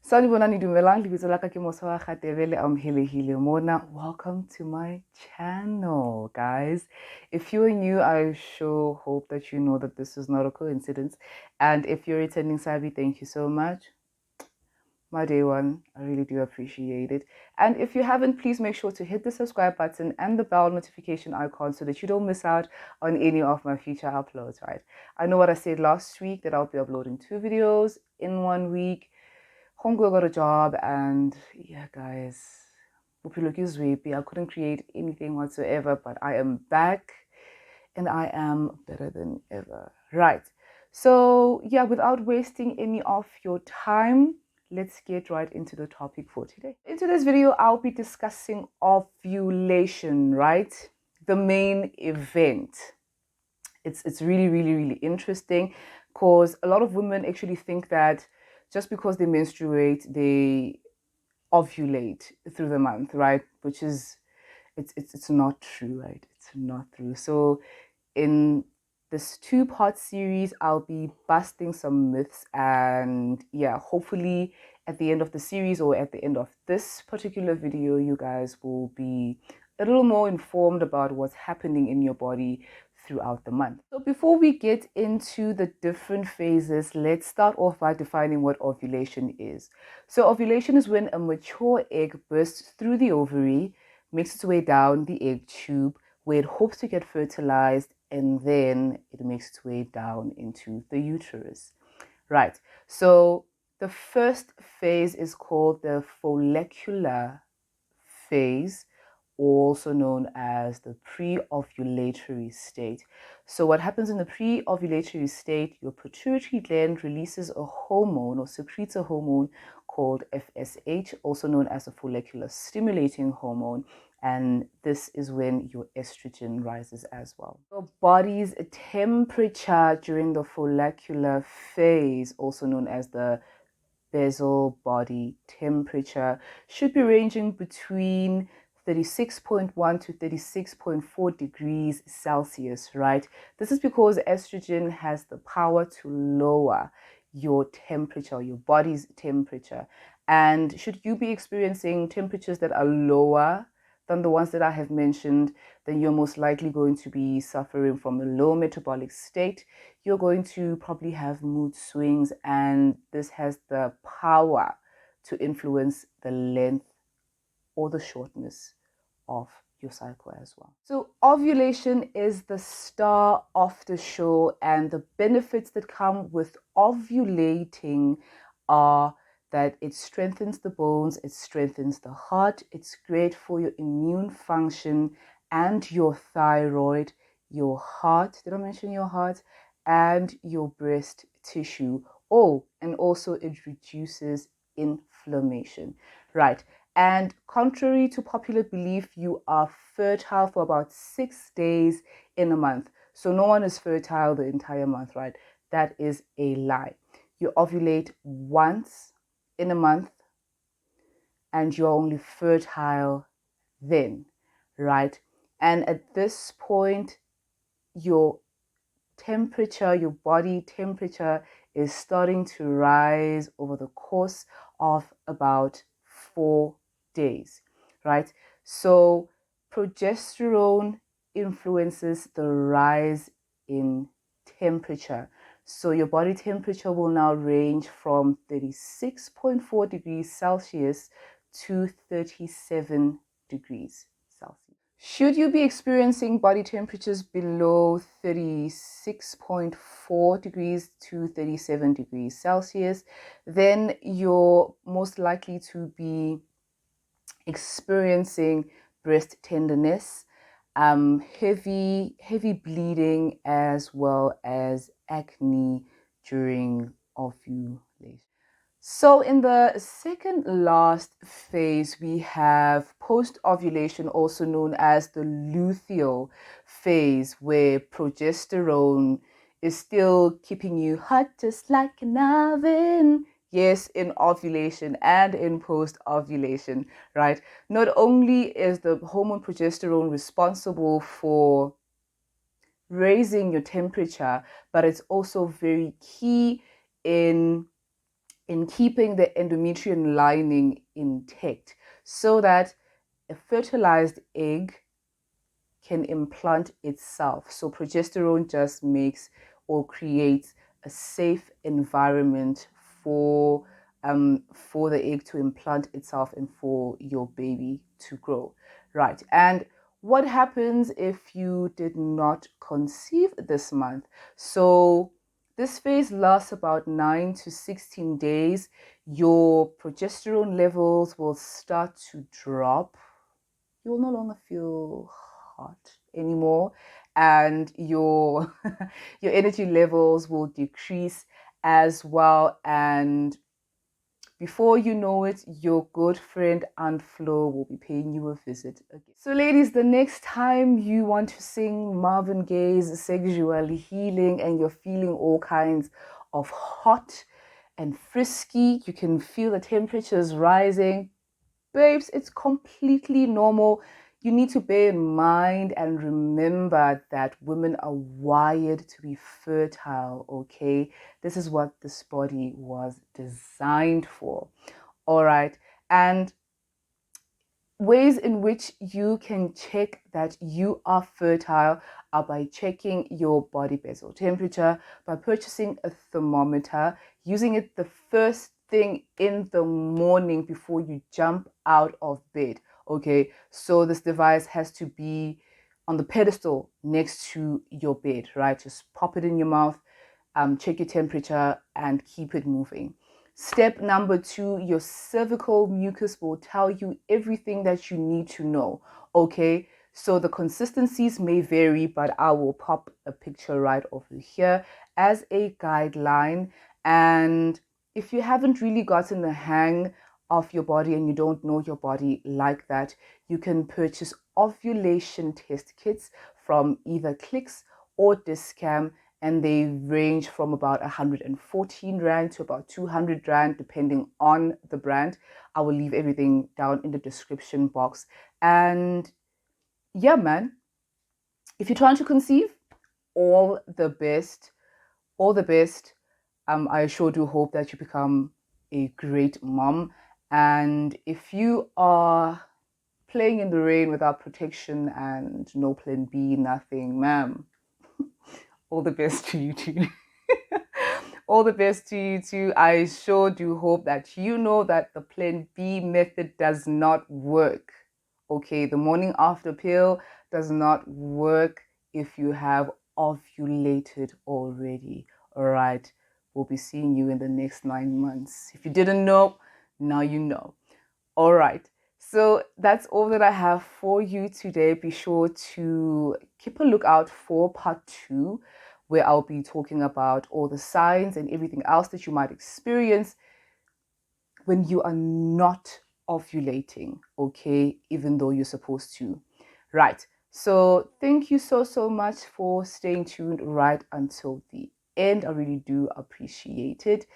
Sanibonani dumelang, lebitso la ka ke Mosa wa Kgatebele, amohelehile mona. Welcome to my channel, guys. If you're new, I sure hope that you know that this is not a coincidence. And if you're returning Sabi, thank you so much. My day one, I really do appreciate it. And if you haven't, please make sure to hit the subscribe button and the bell notification icon so that you don't miss out on any of my future uploads, right? I know what I said last week, that I'll be uploading 2 videos in 1 week. Homegirl got a job, and yeah, guys, I couldn't create anything whatsoever, but I am back and I am better than ever. Right. So yeah, without wasting any of your time, let's get right into the topic for today. In today's video, I'll be discussing ovulation, right? The main event. It's really interesting because a lot of women actually think that just because they menstruate, they ovulate through the month, right? Which is it's not true, right? It's not true. So in this 2-part series, I'll be busting some myths, and yeah, hopefully at the end of the series or at the end of this particular video, you guys will be a little more informed about what's happening in your body throughout the month. So before we get into the different phases, let's start off by defining what ovulation is. So ovulation is when a mature egg bursts through the ovary, makes its way down the egg tube, where it hopes to get fertilized, and then it makes its way down into the uterus. Right. So the first phase is called the follicular phase, also known as the pre-ovulatory state. So what happens in the pre-ovulatory state, your pituitary gland releases a hormone or secretes a hormone called FSH, also known as a follicular stimulating hormone. And this is when your estrogen rises as well. Your body's temperature during the follicular phase, also known as the basal body temperature, should be ranging between 36.1 to 36.4 degrees Celsius, right? This is because estrogen has the power to lower your temperature, your body's temperature. And should you be experiencing temperatures that are lower than the ones that I have mentioned, then you're most likely going to be suffering from a low metabolic state. You're going to probably have mood swings, and this has the power to influence the length or the shortness of your cycle as well. So ovulation is the star of the show, and the benefits that come with ovulating are that it strengthens the bones, it strengthens the heart, it's great for your immune function and your thyroid, your heart, did I mention your heart? And your breast tissue. Oh, and also it reduces inflammation. Right. And contrary to popular belief, you are fertile for about 6 days in a month. So no one is fertile the entire month, right? That is a lie. You ovulate once in a month and you're only fertile then, right? And at this point, your temperature, your body temperature is starting to rise over the course of about 4 days, right? So progesterone influences the rise in temperature. So your body temperature will now range from 36.4 degrees Celsius to 37 degrees Celsius. Should you be experiencing body temperatures below 36.4 degrees to 37 degrees Celsius, then you're most likely to be experiencing breast tenderness, heavy bleeding, as well as acne during ovulation. So in the second last phase, we have post-ovulation, also known as the luteal phase, where progesterone is still keeping you hot just like an oven. Yes, in ovulation and in post-ovulation, right? Not only is the hormone progesterone responsible for raising your temperature, but it's also very key in in keeping the endometrium lining intact so that a fertilized egg can implant itself. So progesterone just makes or creates a safe environment for the egg to implant itself and for your baby to grow. Right. And what happens if you did not conceive this month? So this phase lasts about 9 to 16 days. Your progesterone levels will start to drop. You will no longer feel hot anymore, and your your energy levels will decrease as well. And before you know it, your good friend Aunt Flo will be paying you a visit again. So ladies, the next time you want to sing Marvin Gaye's Sexually Healing and you're feeling all kinds of hot and frisky, you can feel the temperatures rising, babes, it's completely normal. You need to bear in mind and remember that women are wired to be fertile, okay? This is what this body was designed for, all right? And ways in which you can check that you are fertile are by checking your body basal temperature, by purchasing a thermometer, using it the first thing in the morning before you jump out of bed. Okay, so this device has to be on the pedestal next to your bed, right? Just pop it in your mouth, check your temperature, and keep it moving. Step number 2, your cervical mucus will tell you everything that you need to know. Okay, so the consistencies may vary, but I will pop a picture right over here as a guideline. And if you haven't really gotten the hang of your body and you don't know your body like that, you can purchase ovulation test kits from either Clicks or Discam, and they range from about 114 Rand to about 200 Rand, depending on the brand. I will leave everything down in the description box. And yeah, man, if you're trying to conceive, all the best, all the best. I sure do hope that you become a great mom. And if you are playing in the rain without protection and no plan B, nothing, ma'am, all the best to you too. All the best to you too. I sure do hope that you know that the plan B method does not work. Okay, the morning after pill does not work if you have ovulated already. All right, we'll be seeing you in the next 9 months. If you didn't know, now you know. All right. So that's all that I have for you today. Be sure to keep a lookout for part 2, where I'll be talking about all the signs and everything else that you might experience when you are not ovulating, okay, even though you're supposed to. Right. So thank you so much for staying tuned right until the end. I really do appreciate it.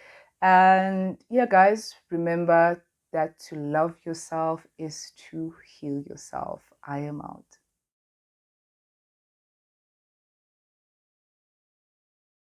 And yeah, guys, remember that to love yourself is to heal yourself. I am out.